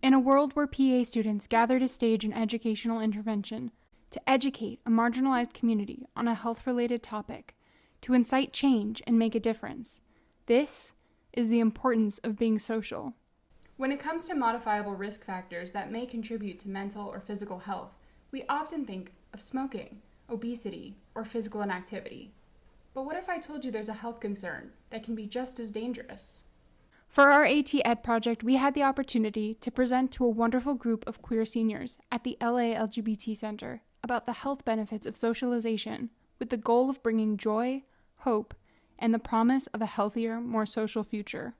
In a world where PA students gather to stage an educational intervention, to educate a marginalized community on a health-related topic, to incite change and make a difference, this is the importance of being social. When it comes to modifiable risk factors that may contribute to mental or physical health, we often think of smoking, obesity, or physical inactivity. But what if I told you there's a health concern that can be just as dangerous? For our AT Ed project, we had the opportunity to present to a wonderful group of queer seniors at the LA LGBT Center about the health benefits of socialization, with the goal of bringing joy, hope, and the promise of a healthier, more social future.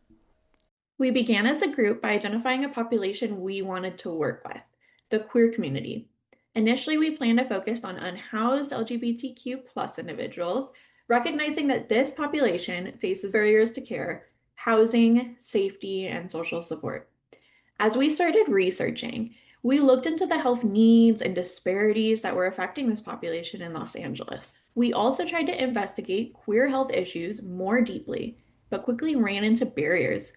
We began as a group by identifying a population we wanted to work with, the queer community. Initially, we planned to focus on unhoused LGBTQ plus individuals, recognizing that this population faces barriers to care, housing, safety, and social support. As we started researching, we looked into the health needs and disparities that were affecting this population in Los Angeles. We also tried to investigate queer health issues more deeply, but quickly ran into barriers.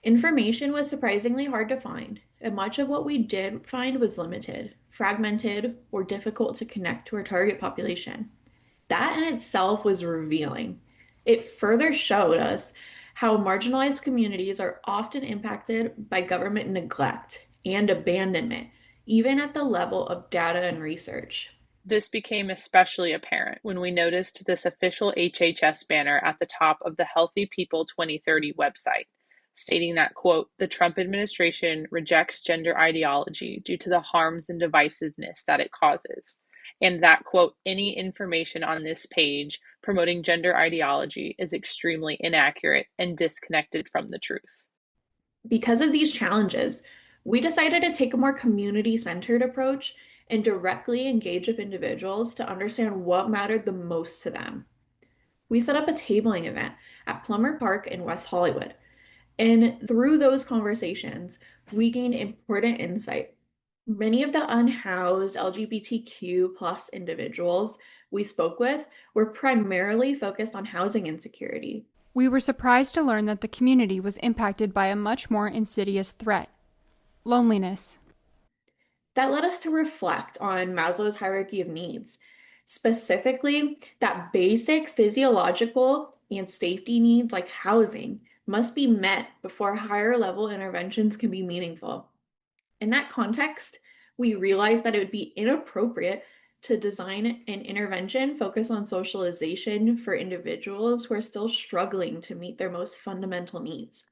Information was surprisingly hard to find, and much of what we did find was limited, fragmented, or difficult to connect to our target population. That in itself was revealing. It further showed us how marginalized communities are often impacted by government neglect and abandonment, even at the level of data and research. This became especially apparent when we noticed this official HHS banner at the top of the Healthy People 2030 website, stating that, quote, the Trump administration rejects gender ideology due to the harms and divisiveness that it causes, and that, quote, any information on this page promoting gender ideology is extremely inaccurate and disconnected from the truth. Because of these challenges, we decided to take a more community-centered approach and directly engage with individuals to understand what mattered the most to them. We set up a tabling event at Plummer Park in West Hollywood. And through those conversations, we gained important insight. Many of the unhoused LGBTQ plus individuals we spoke with were primarily focused on housing insecurity. We were surprised to learn that the community was impacted by a much more insidious threat: loneliness. That led us to reflect on Maslow's hierarchy of needs, specifically that basic physiological and safety needs like housing must be met before higher level interventions can be meaningful. In that context, we realized that it would be inappropriate to design an intervention focused on socialization for individuals who are still struggling to meet their most fundamental needs.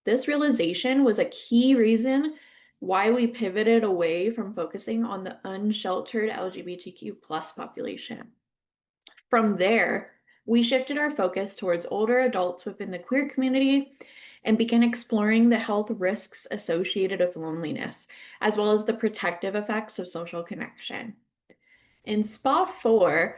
This realization was a key reason why we pivoted away from focusing on the unsheltered LGBTQ plus population. From there, we shifted our focus towards older adults within the queer community and began exploring the health risks associated with loneliness, as well as the protective effects of social connection. In SPA 4,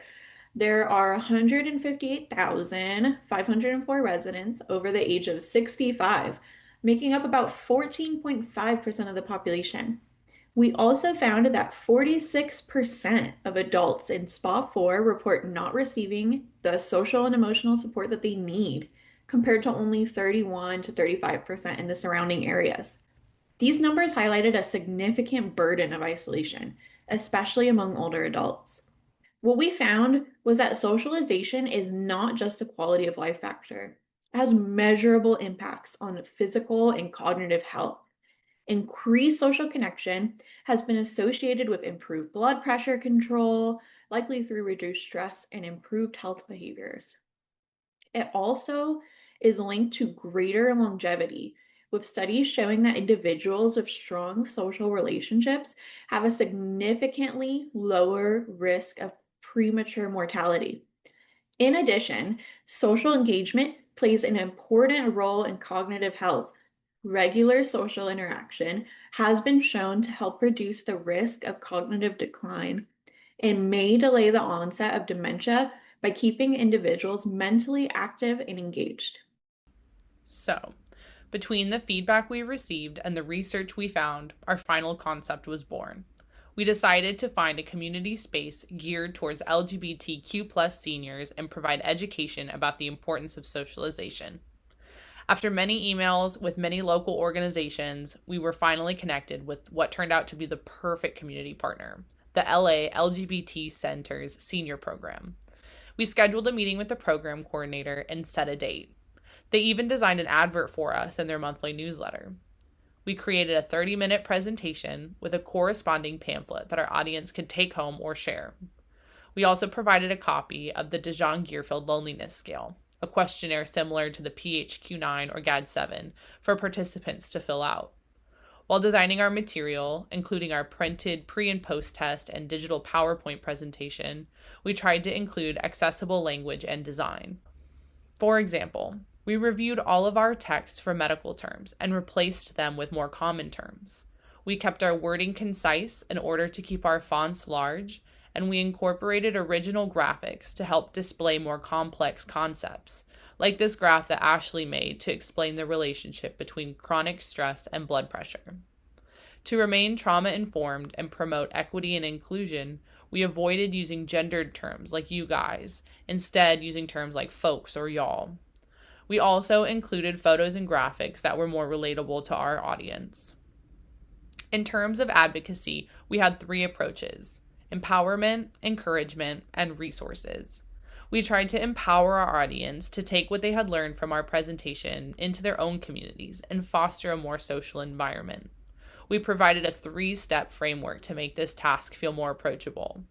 there are 158,504 residents over the age of 65, making up about 14.5% of the population. We also found that 46% of adults in SPA 4 report not receiving the social and emotional support that they need, compared to only 31 to 35% in the surrounding areas. These numbers highlighted a significant burden of isolation, especially among older adults. What we found was that socialization is not just a quality of life factor. It has measurable impacts on physical and cognitive health. Increased social connection has been associated with improved blood pressure control, likely through reduced stress and improved health behaviors. It also is linked to greater longevity, with studies showing that individuals with strong social relationships have a significantly lower risk of premature mortality. In addition, social engagement plays an important role in cognitive health. Regular social interaction has been shown to help reduce the risk of cognitive decline and may delay the onset of dementia by keeping individuals mentally active and engaged. So, between the feedback we received and the research we found, our final concept was born. We decided to find a community space geared towards LGBTQ plus seniors and provide education about the importance of socialization. After many emails with many local organizations, we were finally connected with what turned out to be the perfect community partner, the LA LGBT Center's senior program. We scheduled a meeting with the program coordinator and set a date. They even designed an advert for us in their monthly newsletter. We created a 30-minute presentation with a corresponding pamphlet that our audience could take home or share. We also provided a copy of the Dijon-Gearfield Loneliness Scale, a questionnaire similar to the PHQ-9 or GAD-7 for participants to fill out. While designing our material, including our printed pre- and post-test and digital PowerPoint presentation, we tried to include accessible language and design. For example, we reviewed all of our text for medical terms and replaced them with more common terms. We kept our wording concise in order to keep our fonts large, and we incorporated original graphics to help display more complex concepts, like this graph that Ashley made to explain the relationship between chronic stress and blood pressure. To remain trauma-informed and promote equity and inclusion, we avoided using gendered terms like you guys, instead using terms like folks or y'all. We also included photos and graphics that were more relatable to our audience. In terms of advocacy, we had 3 approaches: empowerment, encouragement, and resources. We tried to empower our audience to take what they had learned from our presentation into their own communities and foster a more social environment. We provided a 3-step framework to make this task feel more approachable.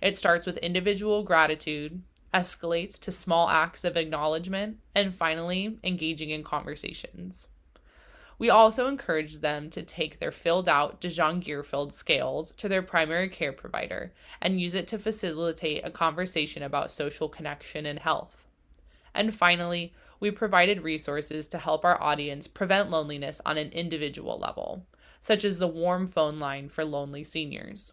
It starts with individual gratitude, escalates to small acts of acknowledgement, and finally, engaging in conversations. We also encouraged them to take their filled-out Dijon-Gearfield scales to their primary care provider and use it to facilitate a conversation about social connection and health. And finally, we provided resources to help our audience prevent loneliness on an individual level, such as the warm phone line for lonely seniors.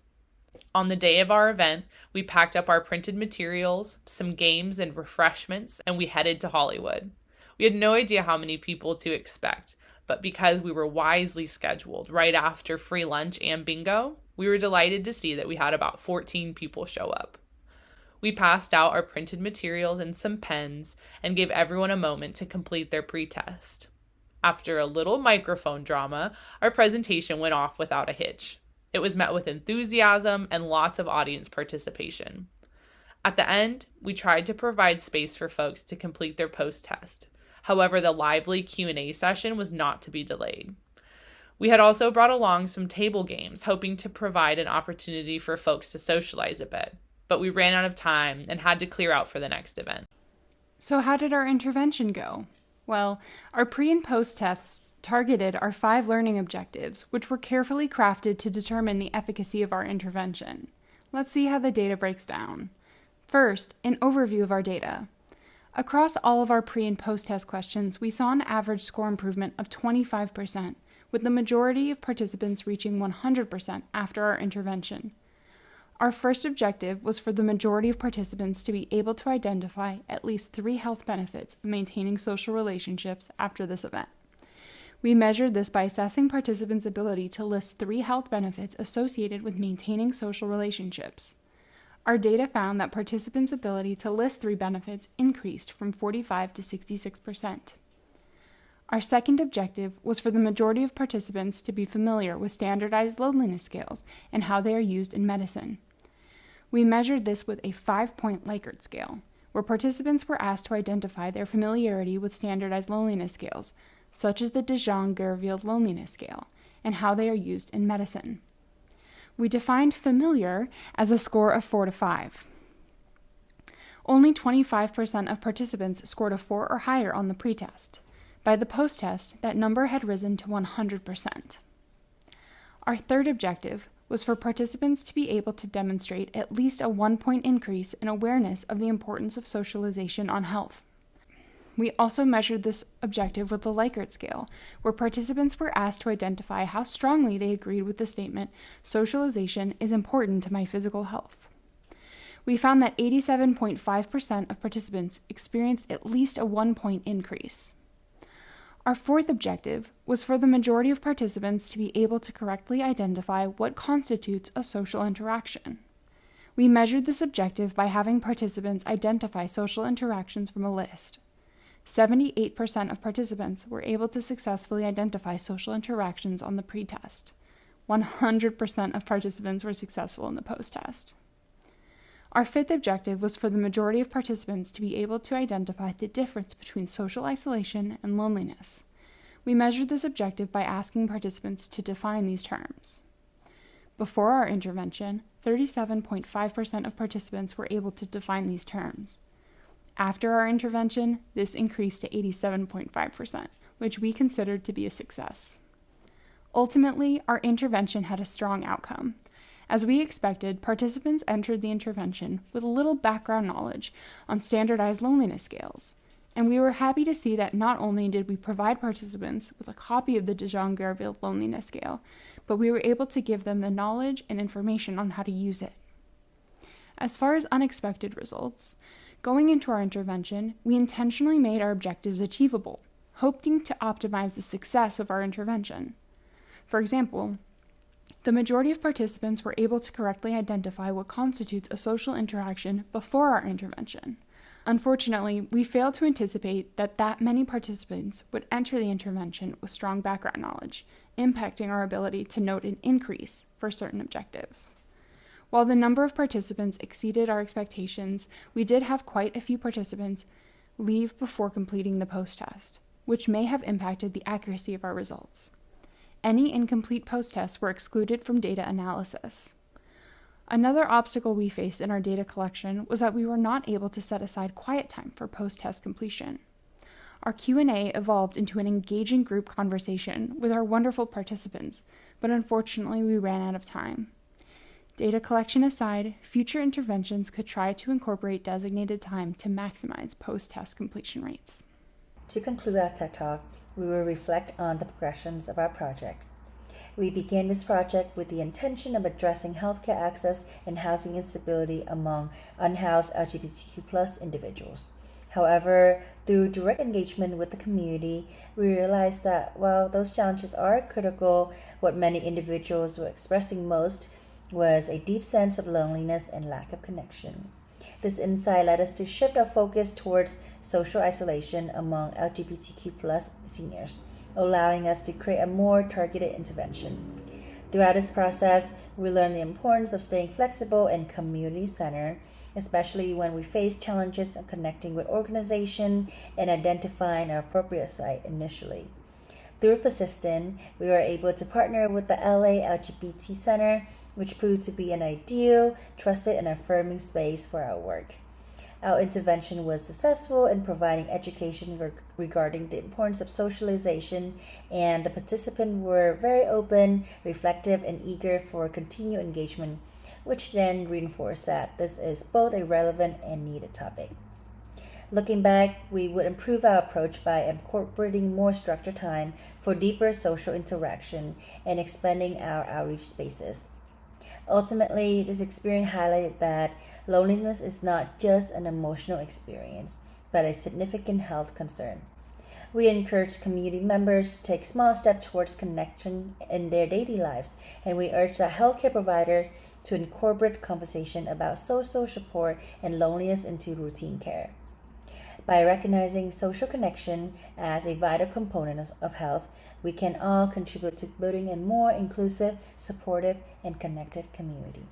On the day of our event, we packed up our printed materials, some games and refreshments, and we headed to Hollywood. We had no idea how many people to expect, but because we were wisely scheduled right after free lunch and bingo, we were delighted to see that we had about 14 people show up. We passed out our printed materials and some pens and gave everyone a moment to complete their pretest. After a little microphone drama, our presentation went off without a hitch. It was met with enthusiasm and lots of audience participation. At the end, we tried to provide space for folks to complete their post-test. However, the lively Q&A session was not to be delayed. We had also brought along some table games, hoping to provide an opportunity for folks to socialize a bit, but we ran out of time and had to clear out for the next event. So how did our intervention go? Well, our pre- and post-tests targeted our 5 learning objectives, which were carefully crafted to determine the efficacy of our intervention. Let's see how the data breaks down. First, an overview of our data. Across all of our pre- and post-test questions, we saw an average score improvement of 25%, with the majority of participants reaching 100% after our intervention. Our first objective was for the majority of participants to be able to identify at least 3 health benefits of maintaining social relationships after this event. We measured this by assessing participants' ability to list 3 health benefits associated with maintaining social relationships. Our data found that participants' ability to list 3 benefits increased from 45% to 66%. Our second objective was for the majority of participants to be familiar with standardized loneliness scales and how they are used in medicine. We measured this with a 5-point Likert scale, where participants were asked to identify their familiarity with standardized loneliness scales, such as the Dijon-Gearfield Loneliness Scale, and how they are used in medicine. We defined familiar as a score of 4 to 5. Only 25% of participants scored a 4 or higher on the pretest. By the post-test, that number had risen to 100%. Our third objective was for participants to be able to demonstrate at least a 1-point increase in awareness of the importance of socialization on health. We also measured this objective with the Likert scale, where participants were asked to identify how strongly they agreed with the statement, "Socialization is important to my physical health." We found that 87.5% of participants experienced at least a 1-point increase. Our fourth objective was for the majority of participants to be able to correctly identify what constitutes a social interaction. We measured this objective by having participants identify social interactions from a list. 78% of participants were able to successfully identify social interactions on the pre-test. 100% of participants were successful in the post-test. Our fifth objective was for the majority of participants to be able to identify the difference between social isolation and loneliness. We measured this objective by asking participants to define these terms. Before our intervention, 37.5% of participants were able to define these terms. After our intervention, this increased to 87.5%, which we considered to be a success. Ultimately, our intervention had a strong outcome. As we expected, participants entered the intervention with little background knowledge on standardized loneliness scales, and we were happy to see that not only did we provide participants with a copy of the de Jonge-Garville loneliness scale, but we were able to give them the knowledge and information on how to use it. As far as unexpected results, going into our intervention, we intentionally made our objectives achievable, hoping to optimize the success of our intervention. For example, the majority of participants were able to correctly identify what constitutes a social interaction before our intervention. Unfortunately, we failed to anticipate that many participants would enter the intervention with strong background knowledge, impacting our ability to note an increase for certain objectives. While the number of participants exceeded our expectations, we did have quite a few participants leave before completing the post-test, which may have impacted the accuracy of our results. Any incomplete post-tests were excluded from data analysis. Another obstacle we faced in our data collection was that we were not able to set aside quiet time for post-test completion. Our Q&A evolved into an engaging group conversation with our wonderful participants, but unfortunately we ran out of time. Data collection aside, future interventions could try to incorporate designated time to maximize post-test completion rates. To conclude our TED Talk, we will reflect on the progressions of our project. We began this project with the intention of addressing healthcare access and housing instability among unhoused LGBTQ+ individuals. However, through direct engagement with the community, we realized that while those challenges are critical, what many individuals were expressing most was a deep sense of loneliness and lack of connection. This insight led us to shift our focus towards social isolation among LGBTQ+ seniors, allowing us to create a more targeted intervention. Throughout this process, we learned the importance of staying flexible and community-centered, especially when we face challenges in connecting with organizations and identifying our appropriate site initially. Through persistence, we were able to partner with the LA LGBT Center, which proved to be an ideal, trusted, and affirming space for our work. Our intervention was successful in providing education regarding the importance of socialization, and the participants were very open, reflective, and eager for continued engagement, which then reinforced that this is both a relevant and needed topic. Looking back, we would improve our approach by incorporating more structured time for deeper social interaction and expanding our outreach spaces. Ultimately, this experience highlighted that loneliness is not just an emotional experience, but a significant health concern. We encourage community members to take small steps towards connection in their daily lives, and we urge the healthcare providers to incorporate conversation about social support and loneliness into routine care. By recognizing social connection as a vital component of health, we can all contribute to building a more inclusive, supportive, and connected community.